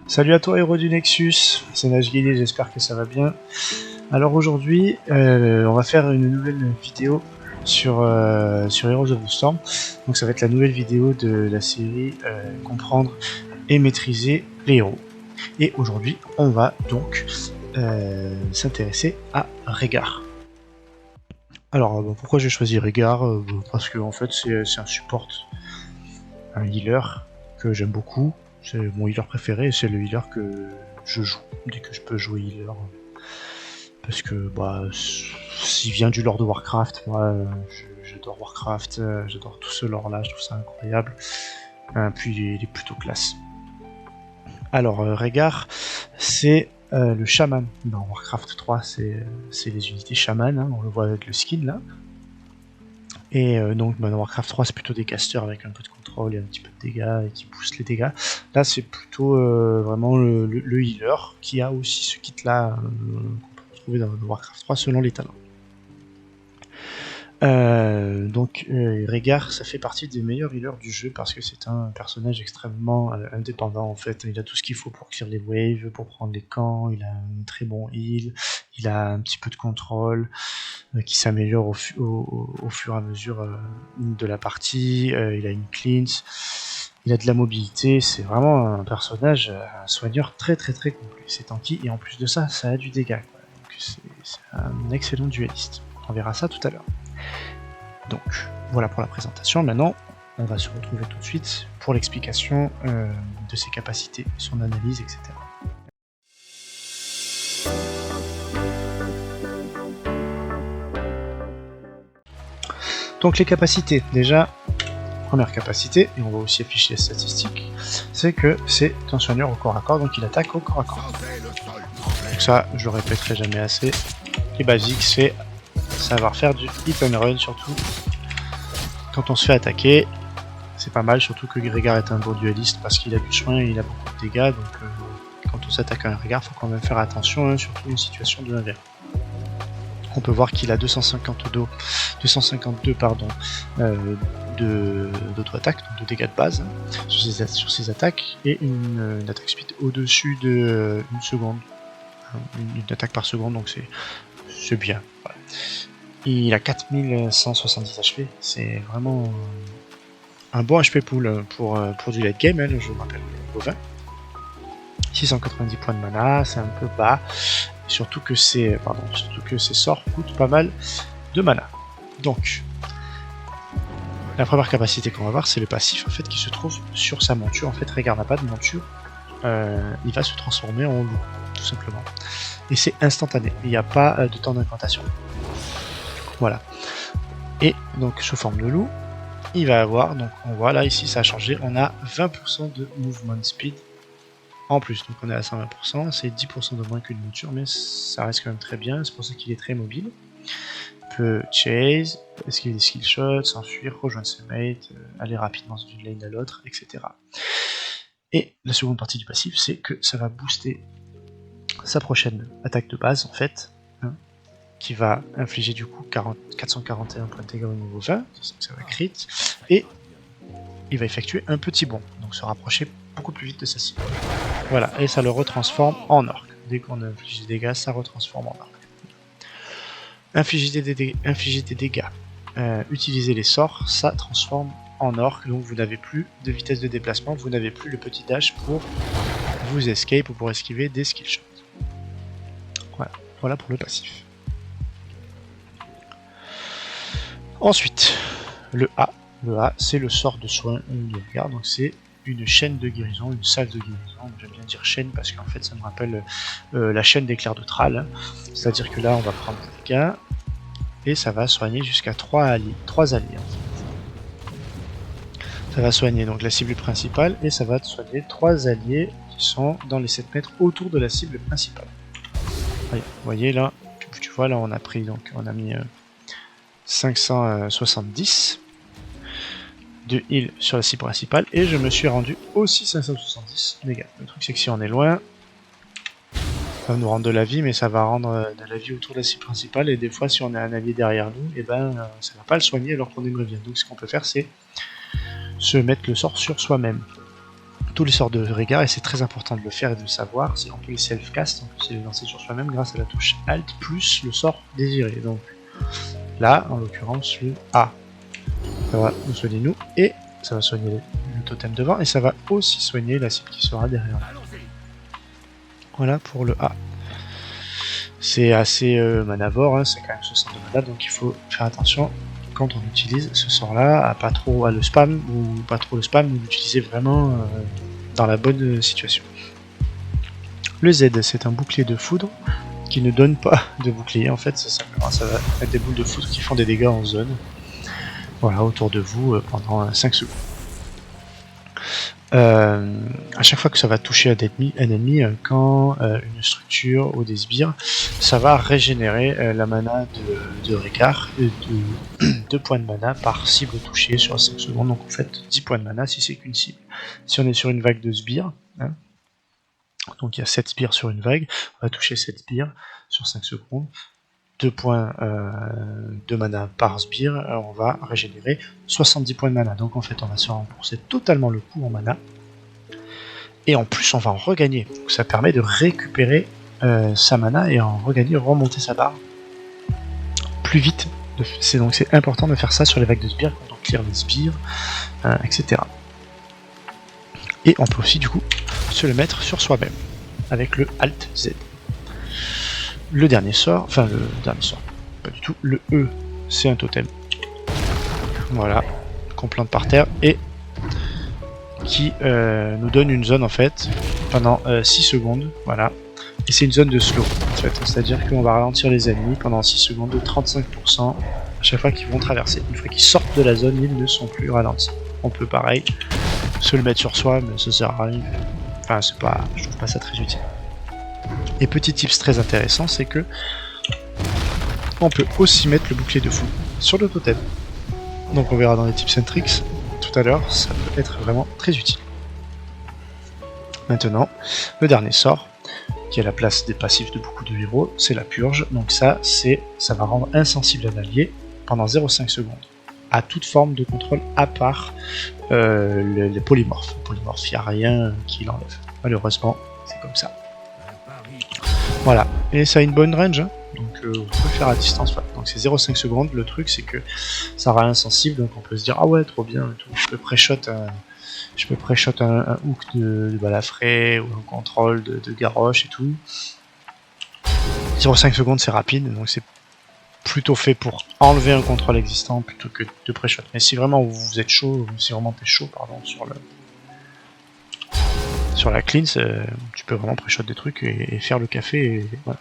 Salut à toi héros du Nexus, c'est NageGuilly, j'espère que ça va bien. Alors aujourd'hui, on va faire une nouvelle vidéo sur Heroes of the Storm. Donc ça va être la nouvelle vidéo de la série Comprendre et maîtriser les héros. Et aujourd'hui, on va donc s'intéresser à Rehgar. Alors pourquoi j'ai choisi Rehgar? Parce que en fait c'est un support, un healer que j'aime beaucoup. C'est mon healer préféré et c'est le healer que je joue dès que je peux jouer healer. Parce que bah, s'il vient du lore de Warcraft, moi j'adore Warcraft, j'adore tout ce lore là, je trouve ça incroyable. Puis il est plutôt classe. Alors Rehgar, c'est le chaman. Dans Warcraft 3, c'est les unités chaman, hein, on le voit avec le skin là. Et donc dans Warcraft 3 c'est plutôt des casters avec un peu de contrôle et un petit peu de dégâts et qui boostent les dégâts. Là c'est plutôt vraiment le healer qui a aussi ce kit là qu'on peut retrouver dans Warcraft 3 selon les talents. Donc Rehgar ça fait partie des meilleurs healers du jeu parce que c'est un personnage extrêmement indépendant en fait. Il a tout ce qu'il faut pour clear les waves, pour prendre les camps, il a un très bon heal, il a un petit peu de contrôle qui s'améliore au fur et à mesure de la partie, il a une cleanse, il a de la mobilité, c'est vraiment un personnage, un soigneur très complet, c'est tanky et en plus de ça, ça a du dégât, quoi. Donc c'est un excellent dueliste, on verra ça tout à l'heure. Donc voilà pour la présentation, maintenant on va se retrouver tout de suite pour l'explication de ses capacités, son analyse, etc. Donc les capacités, déjà, première capacité, et on va aussi afficher les statistiques, c'est que c'est un soigneur au corps à corps, donc il attaque au corps à corps. Donc ça, je le répéterai jamais assez, les basiques, c'est savoir faire du hit and run, surtout quand on se fait attaquer, c'est pas mal, surtout que Rehgar est un bon dueliste, parce qu'il a du soin et il a beaucoup de dégâts, donc quand on s'attaque à un Rehgar, faut quand même faire attention, hein, surtout en situation de 1v1. On peut voir qu'il a 252 d'auto-attaque, donc de dégâts de base sur ses attaques, et une attaque speed au-dessus de une seconde, une attaque par seconde, donc c'est bien. Voilà. Il a 4170 HP, c'est vraiment un bon HP pool pour du late game, hein, je vous rappelle, niveau 20. 690 points de mana, c'est un peu bas. Surtout que ces sorts coûtent pas mal de mana. Donc, la première capacité qu'on va voir, c'est le passif en fait qui se trouve sur sa monture. En fait, Rehgar n'a pas de monture, il va se transformer en loup, tout simplement. Et c'est instantané, il n'y a pas de temps d'incantation. Voilà. Et donc, sous forme de loup, il va avoir, donc on voit là ici, ça a changé, on a 20% de movement speed en plus, donc on est à 120%, c'est 10% de moins qu'une monture, mais ça reste quand même très bien, c'est pour ça qu'il est très mobile. Il peut chase, esquiver des skill shots, s'enfuir, rejoindre ses mates, aller rapidement d'une lane à l'autre, etc. Et la seconde partie du passif, c'est que ça va booster sa prochaine attaque de base, en fait, hein, qui va infliger du coup 441 points de dégâts au niveau 20, ça va crit, et il va effectuer un petit bond, donc se rapprocher beaucoup plus vite de sa cible. Voilà, et ça le retransforme en orc. Dès qu'on inflige des dégâts, ça retransforme en orc. Infliger des dégâts, utiliser les sorts, ça transforme en orc, donc vous n'avez plus de vitesse de déplacement, vous n'avez plus le petit dash pour vous escape ou pour esquiver des skill shots. Voilà pour le passif. Ensuite, le A. Le A, c'est le sort de soin de Rehgar, donc c'est une chaîne de guérison, une salve de guérison. J'aime bien dire chaîne parce qu'en fait ça me rappelle la chaîne d'éclairs de Thrall. C'est-à-dire que là on va prendre des dégâts et ça va soigner jusqu'à 3 alliés. En fait. Ça va soigner donc la cible principale et ça va soigner 3 alliés qui sont dans les 7 mètres autour de la cible principale. Allez, vous voyez là, tu vois là on a pris donc on a mis 570 de heal sur la cible principale et je me suis rendu aussi 570 dégâts. Le truc c'est que si on est loin, ça va nous rendre de la vie, mais ça va rendre de la vie autour de la cible principale et des fois si on a un allié derrière nous, et ben ça va pas le soigner alors qu'on aimerait bien. Donc ce qu'on peut faire c'est se mettre le sort sur soi-même. tous les sorts de Rehgar, et c'est très important de le faire et de le savoir, c'est qu'on peut les self-cast, on peut les lancer sur soi-même grâce à la touche Alt plus le sort désiré. Donc là, en l'occurrence, le A. Ça va nous soigner nous, et ça va soigner le totem devant, et ça va aussi soigner la cible qui sera derrière. Voilà pour le A. C'est assez manavore, hein, c'est quand même 60 de mana, donc il faut faire attention quand on utilise ce sort-là, à pas trop à le spam, ou pas trop le spam, ou l'utiliser vraiment dans la bonne situation. Le Z, c'est un bouclier de foudre qui ne donne pas de bouclier, en fait, ça va être des boules de foudre qui font des dégâts en zone. Voilà, autour de vous pendant 5 secondes. À chaque fois que ça va toucher un ennemi, quand une structure ou des sbires, ça va régénérer la mana de Rehgar de 2 points de mana par cible touchée sur 5 secondes. Donc en fait 10 points de mana si c'est qu'une cible. Si on est sur une vague de sbires, hein, donc il y a 7 sbires sur une vague, on va toucher 7 sbires sur 5 secondes. 2 points de mana par sbire, on va régénérer 70 points de mana. Donc en fait on va se rembourser totalement le coût en mana. Et en plus on va en regagner. Donc ça permet de récupérer sa mana et en regagner, remonter sa barre plus vite. Donc c'est important de faire ça sur les vagues de sbires, quand on clear les sbires, etc. Et on peut aussi du coup se le mettre sur soi-même avec le Alt Z. Le dernier sort, pas du tout, le E, c'est un totem. Voilà, qu'on plante par terre et qui nous donne une zone en fait pendant 6 secondes, voilà. Et c'est une zone de slow en fait, c'est-à-dire qu'on va ralentir les ennemis pendant 6 secondes de 35% à chaque fois qu'ils vont traverser. Une fois qu'ils sortent de la zone, ils ne sont plus ralentis. On peut pareil se le mettre sur soi, mais ça sert à rien. Enfin, je trouve pas ça très utile. Et petit tips très intéressant, c'est que on peut aussi mettre le bouclier de fou sur le totem. Donc on verra dans les tips and tricks tout à l'heure, ça peut être vraiment très utile. Maintenant, le dernier sort, qui est la place des passifs de beaucoup de héros, c'est la purge. Donc ça va rendre insensible un allié pendant 0,5 secondes à toute forme de contrôle à part les polymorphes. Les polymorphes, il n'y a rien qui l'enlève. Malheureusement, c'est comme ça. Voilà, et ça a une bonne range, hein. Donc on peut le faire à distance. Voilà. Donc c'est 0,5 secondes. Le truc c'est que ça rend insensible, donc on peut se dire ah ouais trop bien, tout. Je peux pré-shot un hook de balafré ou un contrôle de garroche et tout. 0,5 secondes c'est rapide, donc c'est plutôt fait pour enlever un contrôle existant plutôt que de pré-shot. Mais si vraiment vous êtes chaud, si vraiment t'es chaud pardon sur la cleanse, tu peux vraiment pré-shot des trucs et faire le café et voilà.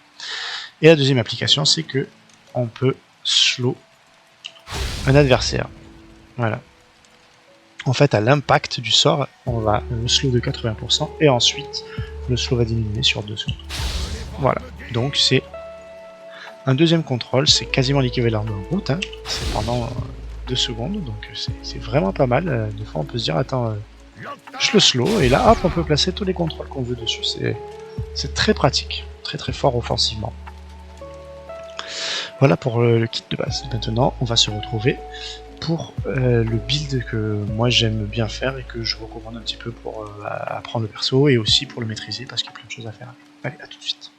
Et la deuxième application, c'est que on peut slow un adversaire. Voilà. En fait, à l'impact du sort, on va le slow de 80% et ensuite le slow va diminuer sur 2 secondes. Voilà. Donc c'est un deuxième contrôle, c'est quasiment l'équivalent de route, hein. C'est pendant 2 secondes, donc c'est vraiment pas mal. Des fois on peut se dire attends, je le slow et là hop on peut placer tous les contrôles qu'on veut dessus. C'est très pratique, très très fort offensivement. Voilà pour le kit de base. Maintenant, on va se retrouver pour le build que moi j'aime bien faire et que je recommande un petit peu pour apprendre le perso et aussi pour le maîtriser parce qu'il y a plein de choses à faire. Allez, à tout de suite.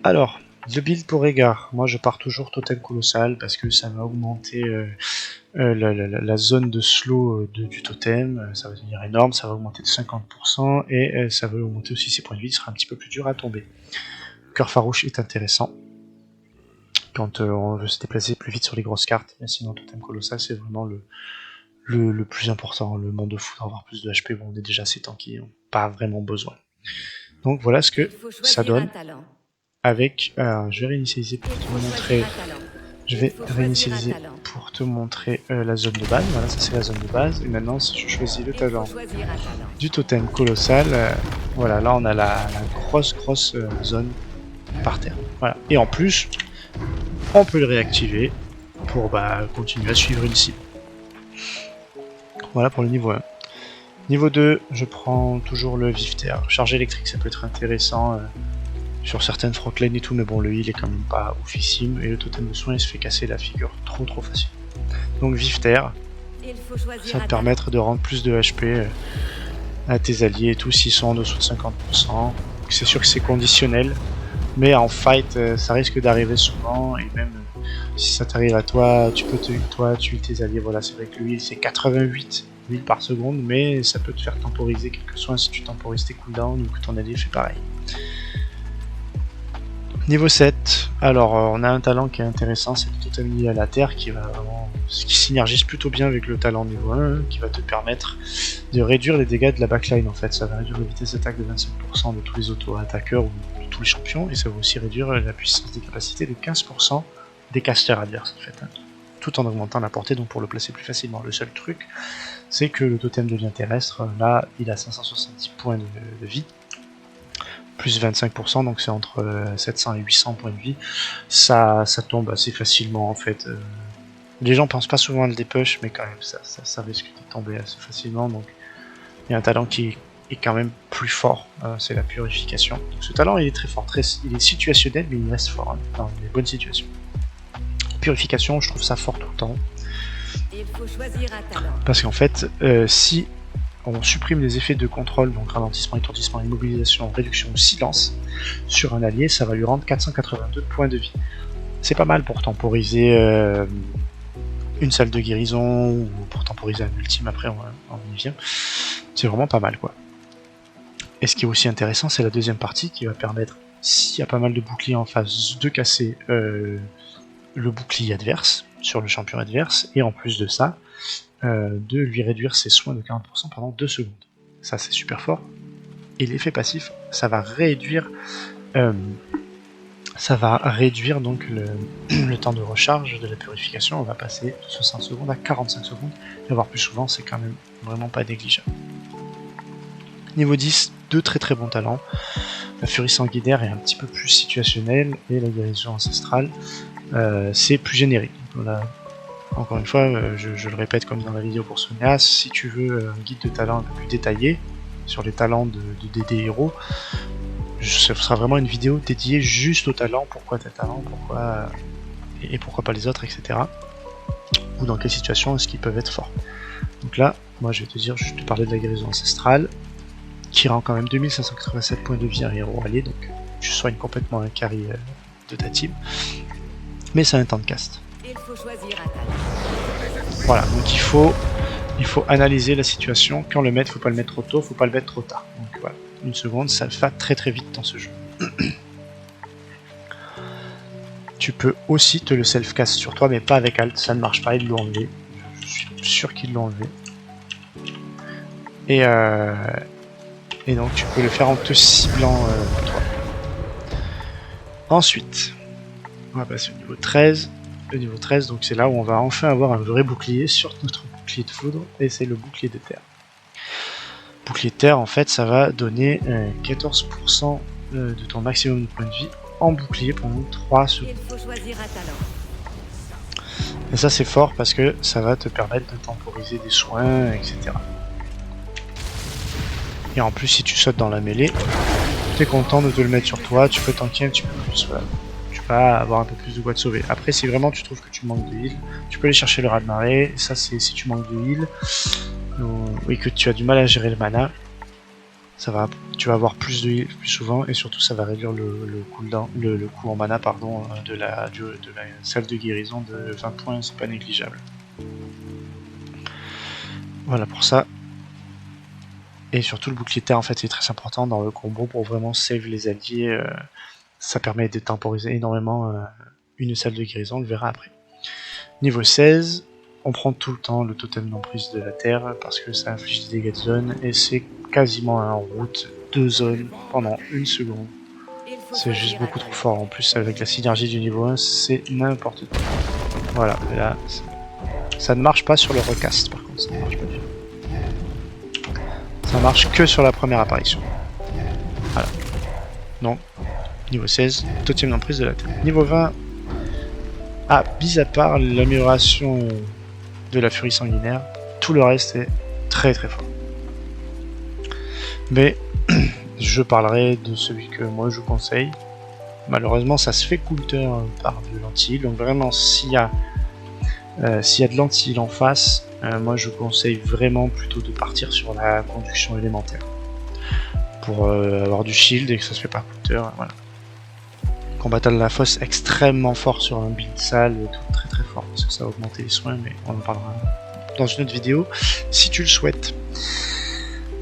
Alors, le build pour Rehgar. Moi je pars toujours totem colossal parce que ça va augmenter la zone de slow du totem, ça va devenir énorme, ça va augmenter de 50% et ça va augmenter aussi ses points de vie, il sera un petit peu plus dur à tomber. Cœur farouche est intéressant quand on veut se déplacer plus vite sur les grosses cartes, mais sinon totem colossal c'est vraiment le plus important, le monde de foudre, avoir plus de HP, bon on est déjà assez tanky, on n'a pas vraiment besoin. Donc voilà ce que ça donne avec, je vais réinitialiser pour te montrer. Je vais réinitialiser pour te montrer la zone de base. Voilà, ça c'est la zone de base. Et maintenant, si je choisis le talent du totem colossal, voilà, là on a la grosse zone par terre. Voilà. Et en plus, on peut le réactiver pour continuer à suivre une cible. Voilà pour le niveau 1. Niveau 2, je prends toujours le vif terre. Charge électrique, ça peut être intéressant. sur certaines frontlanes et tout, mais bon, le heal est quand même pas oufissime, et le totem de soin il se fait casser la figure trop facile. Donc vive terre, ça va te permettre de rendre plus de HP à tes alliés et tout, s'ils sont en dessous de 50%. C'est sûr que c'est conditionnel, mais en fight ça risque d'arriver souvent, et même si ça t'arrive à toi, tu peux tuer tes alliés. Voilà, c'est vrai que le heal c'est 88 heal par seconde, mais ça peut te faire temporiser quelques soins si tu temporises tes cooldowns ou que ton allié fait pareil. Niveau 7, alors on a un talent qui est intéressant, c'est le totem lié à la terre qui synergise plutôt bien avec le talent niveau 1, qui va te permettre de réduire les dégâts de la backline en fait. Ça va réduire la vitesse d'attaque de 25% de tous les auto-attaqueurs ou de tous les champions, et ça va aussi réduire la puissance des capacités de 15% des casters adverses en fait, hein, tout en augmentant la portée, donc pour le placer plus facilement. Le seul truc, c'est que le totem devient terrestre, là il a 570 points de vie, plus 25%, donc c'est entre 700 et 800 points de vie. Ça tombe assez facilement en fait. Les gens pensent pas souvent à le dépush, mais quand même ça risque de tomber assez facilement. Donc il y a un talent qui est quand même plus fort, c'est la purification. Donc ce talent il est très fort, il est situationnel, mais il reste fort hein, dans les bonnes situations. Purification, je trouve ça fort tout le temps. Parce qu'en fait, si on supprime les effets de contrôle, donc ralentissement, étourdissement, immobilisation, réduction ou silence, sur un allié, ça va lui rendre 482 points de vie. C'est pas mal pour temporiser une salle de guérison, ou pour temporiser un ultime, après on y vient. C'est vraiment pas mal quoi. Et ce qui est aussi intéressant, c'est la deuxième partie qui va permettre, s'il y a pas mal de boucliers en face, de casser le bouclier adverse, sur le champion adverse, et en plus de ça, de lui réduire ses soins de 40% pendant 2 secondes. Ça c'est super fort. Et l'effet passif, ça va réduire donc le temps de recharge de la purification. On va passer de 60 secondes à 45 secondes, et voire plus souvent, c'est quand même vraiment pas négligeable. Niveau 10, deux très bons talents. La furie sanguinaire est un petit peu plus situationnelle, et la guérison ancestrale c'est plus générique. Voilà. Encore une fois, je le répète comme dans la vidéo pour Sonias, si tu veux un guide de talent un peu plus détaillé sur les talents des héros, ce sera vraiment une vidéo dédiée juste aux talents, pourquoi tes talents, pourquoi et pourquoi pas les autres, etc. Ou dans quelles situations est-ce qu'ils peuvent être forts. Donc là, moi je vais te dire, je vais te parler de la guérison ancestrale, qui rend quand même 2587 points de vie à un héros allié, donc tu soignes complètement un carry de ta team. Mais c'est un temps de cast. Voilà, donc il faut analyser la situation. Quand le mettre, faut pas le mettre trop tôt, faut pas le mettre trop tard. Donc voilà, une seconde, ça va très vite dans ce jeu. Tu peux aussi te le self-cast sur toi, mais pas avec alt, ça ne marche pas, ils l'ont enlevé. Je suis sûr qu'ils l'ont enlevé. Et donc tu peux le faire en te ciblant toi. Ensuite, on va passer au niveau 13. Le niveau 13, donc c'est là où on va enfin avoir un vrai bouclier sur notre bouclier de foudre, et c'est le bouclier de terre. Bouclier de terre, en fait, ça va donner 14% de ton maximum de points de vie en bouclier pendant 3 secondes. Et ça c'est fort parce que ça va te permettre de temporiser des soins, etc. Et en plus, si tu sautes dans la mêlée, t'es content de te le mettre sur toi, tu peux tanker un petit peu plus, voilà. Pas avoir un peu plus de voies de sauver. Après, si vraiment tu trouves que tu manques de heal, tu peux aller chercher le raz-de-marée. Ça, c'est si tu manques de heal et que tu as du mal à gérer le mana, tu vas avoir plus de heal plus souvent, et surtout ça va réduire le cooldown, le coût en mana pardon, de la salle de guérison de 20 points, c'est pas négligeable. Voilà pour ça. Et surtout le bouclier de terre en fait c'est très important dans le combo pour vraiment save les alliés. Ça permet de temporiser énormément une salle de guérison, on le verra après. Niveau 16, on prend tout le temps le totem d'emprise de la terre parce que ça inflige des dégâts de zone, et c'est quasiment en route de zone pendant 1 seconde. C'est juste beaucoup trop fort. En plus, avec la synergie du niveau 1, c'est n'importe quoi. Voilà, et là, ça ne marche pas sur le recast par contre, ça ne marche pas du tout. Ça marche que sur la première apparition. Voilà. Donc, niveau 16, totem d'emprise de la terre. Niveau 20, mis à part l'amélioration de la furie sanguinaire, tout le reste est très fort. Mais je parlerai de celui que moi je vous conseille, malheureusement ça se fait counter par de l'anti-heal, donc vraiment s'il y a de l'anti-heal en face, moi je conseille vraiment plutôt de partir sur la conduction élémentaire pour avoir du shield et que ça se fait pas counter, voilà. Combattant de la fosse extrêmement fort sur un build sale, très très fort parce que ça va augmenter les soins, mais on en parlera dans une autre vidéo si tu le souhaites.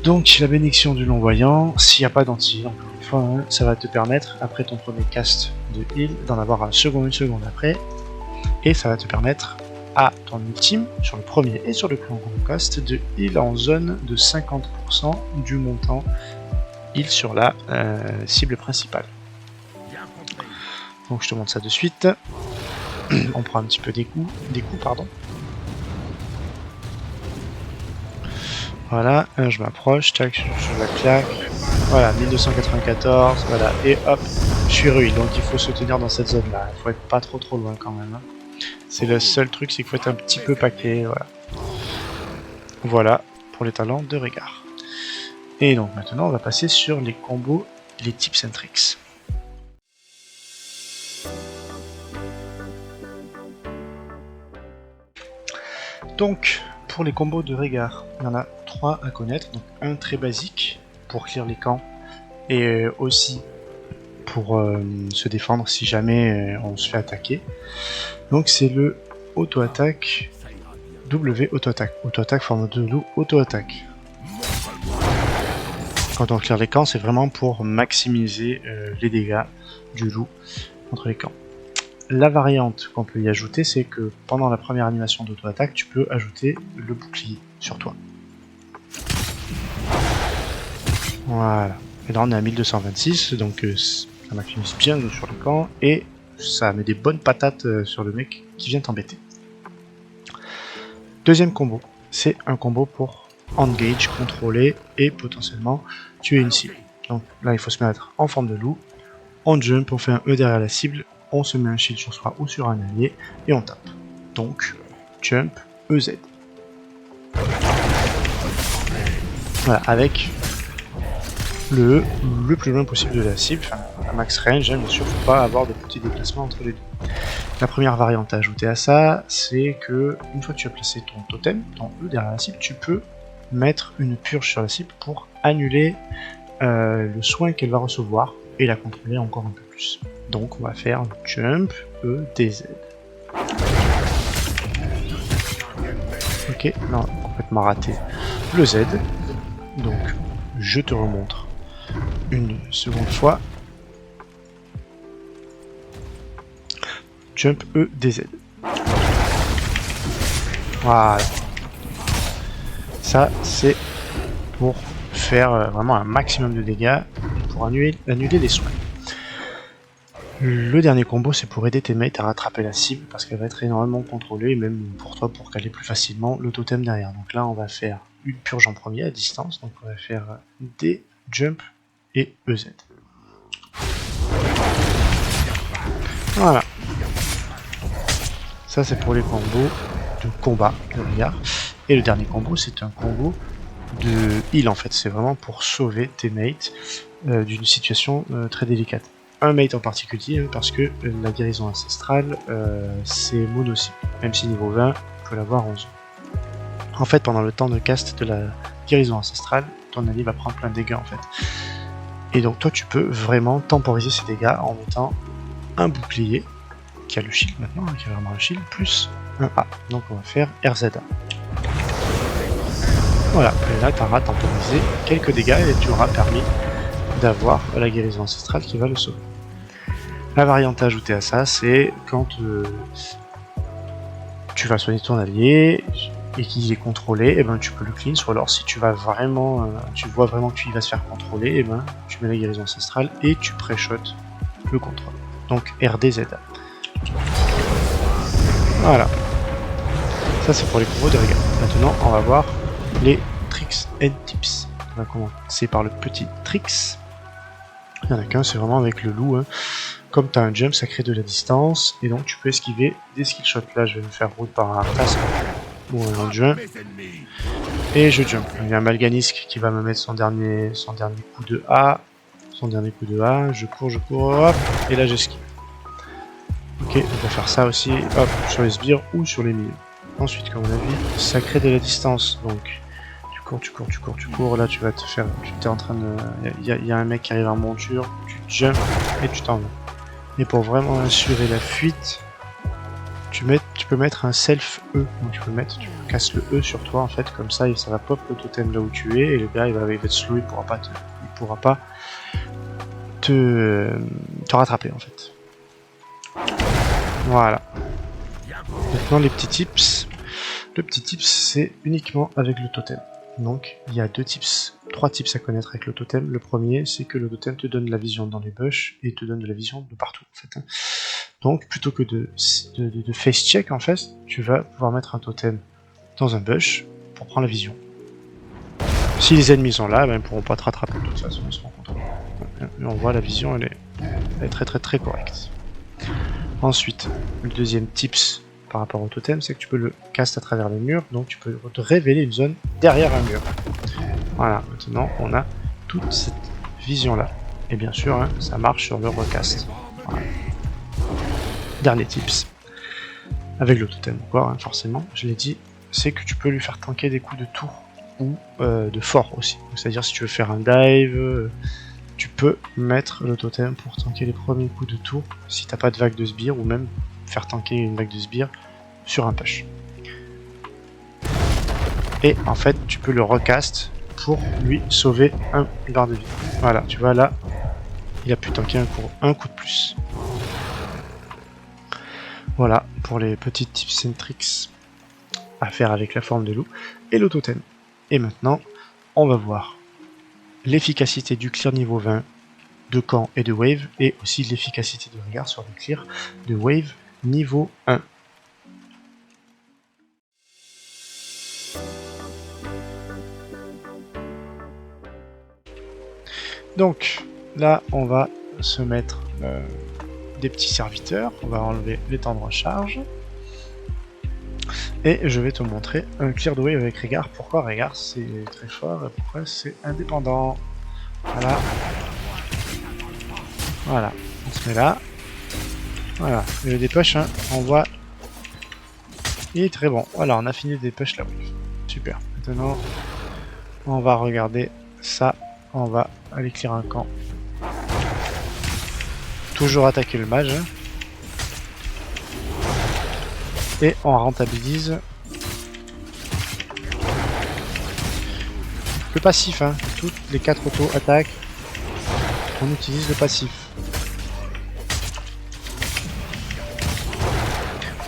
Donc la bénédiction du long-voyant, s'il n'y a pas d'anti-heal, encore une fois, hein, ça va te permettre, après ton premier cast de heal, d'en avoir une seconde après, et ça va te permettre à ton ultime, sur le premier et sur le plus long cast, de heal en zone de 50% du montant heal sur la cible principale. Donc je te montre ça de suite. On prend un petit peu des coups, pardon. Voilà, je m'approche, tac, je la claque. Voilà, 1294, voilà, et hop, je suis ruine. Donc il faut se tenir dans cette zone là, il faut être pas trop loin quand même. Hein. C'est le seul truc, c'est qu'il faut être un petit peu paquet, voilà. Voilà, pour les talents de Rehgar. Et donc maintenant on va passer sur les combos, les tips and tricks. Donc, pour les combos de Rehgar, il y en a 3 à connaître. Donc, un très basique pour clear les camps et aussi pour se défendre si jamais on se fait attaquer. Donc, c'est le auto-attaque W auto-attaque. Auto-attaque forme de loup auto-attaque. Quand on clear les camps, c'est vraiment pour maximiser les dégâts du loup contre les camps. La variante qu'on peut y ajouter, c'est que pendant la première animation d'auto-attaque, tu peux ajouter le bouclier sur toi. Voilà. Et là on est à 1226, donc ça maximise bien sur le camp, et ça met des bonnes patates sur le mec qui vient t'embêter. Deuxième combo, c'est un combo pour engage, contrôler et potentiellement tuer une cible. Donc là il faut se mettre en forme de loup, on jump, on fait un E derrière la cible, on se met un shield sur soi ou sur un allié et on tape. Donc, jump, EZ. Voilà, avec le E le plus loin possible de la cible, enfin, à max range, hein, bien sûr, faut pas avoir de petits déplacements entre les deux. La première variante à ajouter à ça, c'est que une fois que tu as placé ton totem, ton E derrière la cible, tu peux mettre une purge sur la cible pour annuler le soin qu'elle va recevoir et la contrôler encore un peu plus. Donc on va faire jump, E, DZ. Ok, non, complètement raté le Z. Donc je te remontre une seconde fois. Jump, E, DZ. Voilà. Ça c'est pour faire vraiment un maximum de dégâts pour annuler les soins. Le dernier combo, c'est pour aider tes mates à rattraper la cible parce qu'elle va être énormément contrôlée, et même pour toi pour caler plus facilement le totem derrière. Donc là, on va faire une purge en premier à distance, donc on va faire D, jump et EZ. Voilà. Ça, c'est pour les combos de combat de Rehgar. Et le dernier combo, c'est un combo de heal en fait. C'est vraiment pour sauver tes mates d'une situation très délicate. Un mate en particulier parce que la guérison ancestrale c'est mono cible, même si niveau 20 on peut l'avoir en zone. En fait pendant le temps de cast de la guérison ancestrale, ton allié va prendre plein de dégâts en fait. Et donc toi tu peux vraiment temporiser ces dégâts en mettant un bouclier qui a le shield maintenant, qui a vraiment un shield, plus un A. Donc on va faire RZA. Voilà, et là tu auras temporisé quelques dégâts et tu auras permis d'avoir la guérison ancestrale qui va le sauver. La variante ajoutée à ça, c'est quand tu vas soigner ton allié et qu'il est contrôlé, et ben tu peux le clean, ou alors si tu vas vraiment, tu vois vraiment qu'il va se faire contrôler, et ben tu mets la guérison ancestrale et tu pré-shot le contrôle. Donc RDZ. Voilà. Ça c'est pour les combos de Rehgar. Maintenant on va voir les tricks and tips. On va commencer par le petit tricks. Il n'y en a qu'un, c'est vraiment avec le loup. Hein. Comme tu as un jump, ça crée de la distance, et donc tu peux esquiver des skill shots. Là, je vais me faire route par un task ou un jump, et je jump. Il y a un Malganisk qui va me mettre son dernier coup de A, son dernier coup de A, je cours, hop, et là j'esquive. Ok, on va faire ça aussi, hop, sur les sbires ou sur les milieux. Ensuite, comme on a vu, ça crée de la distance, donc tu cours, là tu vas te faire, tu t'es en train de... Il y a un mec qui arrive en monture, tu jump et tu t'en vas. Et pour vraiment assurer la fuite, tu peux mettre un self E, donc tu casses le E sur toi en fait, comme ça ça va pop le totem là où tu es, et le gars il va être slow, il pourra pas te rattraper en fait. Voilà. Maintenant les petits tips. Le petit tips c'est uniquement avec le totem. Donc il y a trois tips à connaître avec le totem. Le premier c'est que le totem te donne la vision dans les bush et te donne de la vision de partout en fait. Donc plutôt que de face check en fait, tu vas pouvoir mettre un totem dans un bush pour prendre la vision. Si les ennemis sont là, ben, ils ne pourront pas te rattraper de toute façon, ils seront contre toi. Et on voit la vision, elle est très correcte. Ensuite, le deuxième tips par rapport au totem, c'est que tu peux le cast à travers le mur, donc tu peux te révéler une zone derrière un mur. Voilà, maintenant on a toute cette vision là. Et bien sûr, hein, ça marche sur le recast. Voilà. Dernier tips, avec le totem encore, hein, forcément, je l'ai dit, c'est que tu peux lui faire tanker des coups de tour ou de fort aussi. C'est-à-dire si tu veux faire un dive, tu peux mettre le totem pour tanker les premiers coups de tour si t'as pas de vague de sbire, ou même faire tanker une vague de sbire sur un push. Et en fait, tu peux le recast pour lui sauver un barre de vie. Voilà, tu vois là, il a pu tanker un coup de plus. Voilà pour les petits tips and tricks à faire avec la forme de loup et le totem. Et maintenant, on va voir l'efficacité du clear niveau 20 de camp et de wave, et aussi l'efficacité de regard sur le clear de wave niveau 1. Donc là, on va se mettre des petits serviteurs, on va enlever les temps de recharge. Et je vais te montrer un clear de wave avec Rehgar. Pourquoi Rehgar c'est très fort et pourquoi c'est indépendant. Voilà. Voilà. On se met là. Voilà. Et le dépush, hein, on voit. Il est très bon. Voilà, on a fini le dépush là. Super. Maintenant, on va regarder ça. On va aller clear un camp. Toujours attaquer le mage. Hein. Et on rentabilise le passif, hein. Toutes les 4 auto-attaques, on utilise le passif.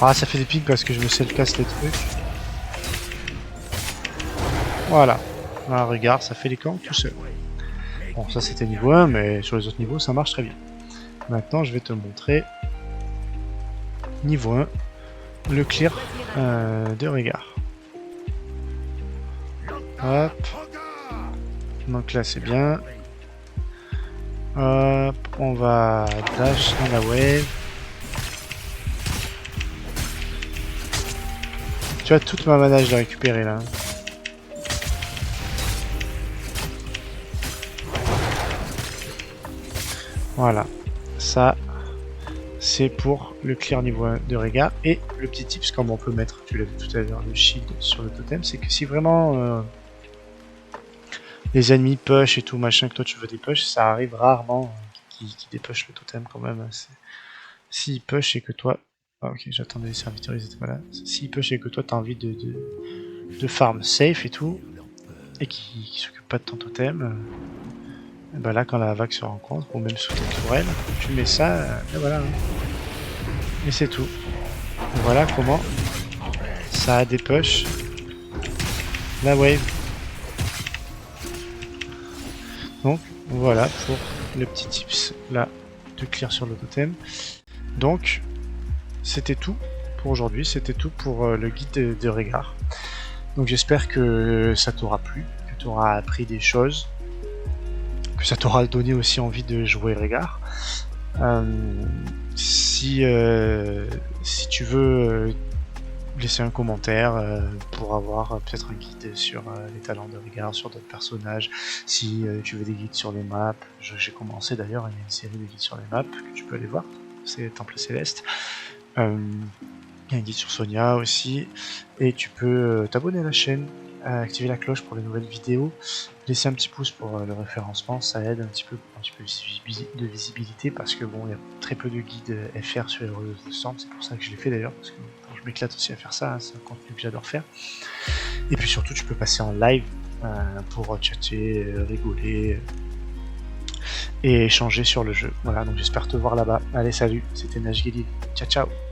Ah, ça fait des pics parce que je me self-casse les trucs. Voilà. Ah, regarde, ça fait les camps tout seul. Bon, ça c'était niveau 1, mais sur les autres niveaux, ça marche très bien. Maintenant, je vais te montrer niveau 1. Le clear de Rehgar. Hop. Donc là c'est bien. Hop, on va dash dans la wave. Tu vois, toute ma mana je l'ai récupérée là. Voilà. Ça, c'est pour le clear niveau 1 de Rehgar. Et le petit tips, comme on peut mettre, tu l'as vu tout à l'heure, le shield sur le totem, c'est que si vraiment les ennemis push et tout machin, que toi tu veux des push, ça arrive rarement qu'ils dépush le totem quand même. S'ils push et que toi... Ah ok, j'attendais les serviteurs, ils étaient pas là. S'ils push et que toi t'as envie de farm safe et tout, et qui s'occupent pas de ton totem, et bah là quand la vague se rencontre, ou même sous tes tourelles, tu mets ça, et voilà. Et c'est tout. Et voilà comment ça a des push la wave. Donc voilà pour le petit tips là de clear sur le totem. Donc c'était tout pour aujourd'hui, c'était tout pour le guide de Rehgar. Donc j'espère que ça t'aura plu, que tu auras appris des choses, que ça t'aura donné aussi envie de jouer Rehgar. Si tu veux laisser un commentaire pour avoir peut-être un guide sur les talents de regard, sur d'autres personnages. Si tu veux des guides sur les maps, j'ai commencé d'ailleurs, il y a une série de guides sur les maps que tu peux aller voir, c'est Temple Céleste. Il y a un guide sur Sonia aussi, et tu peux t'abonner à la chaîne, activer la cloche pour les nouvelles vidéos, laisser un petit pouce pour le référencement, ça aide un petit peu de visibilité parce que bon, il y a très peu de guides FR sur les Heroes of the Storm, c'est pour ça que je l'ai fait d'ailleurs, parce que bon, je m'éclate aussi à faire ça, hein, c'est un contenu que j'adore faire. Et puis surtout, tu peux passer en live pour chatter, rigoler et échanger sur le jeu. Voilà, donc j'espère te voir là-bas. Allez, salut, c'était Najgeli. Ciao, ciao.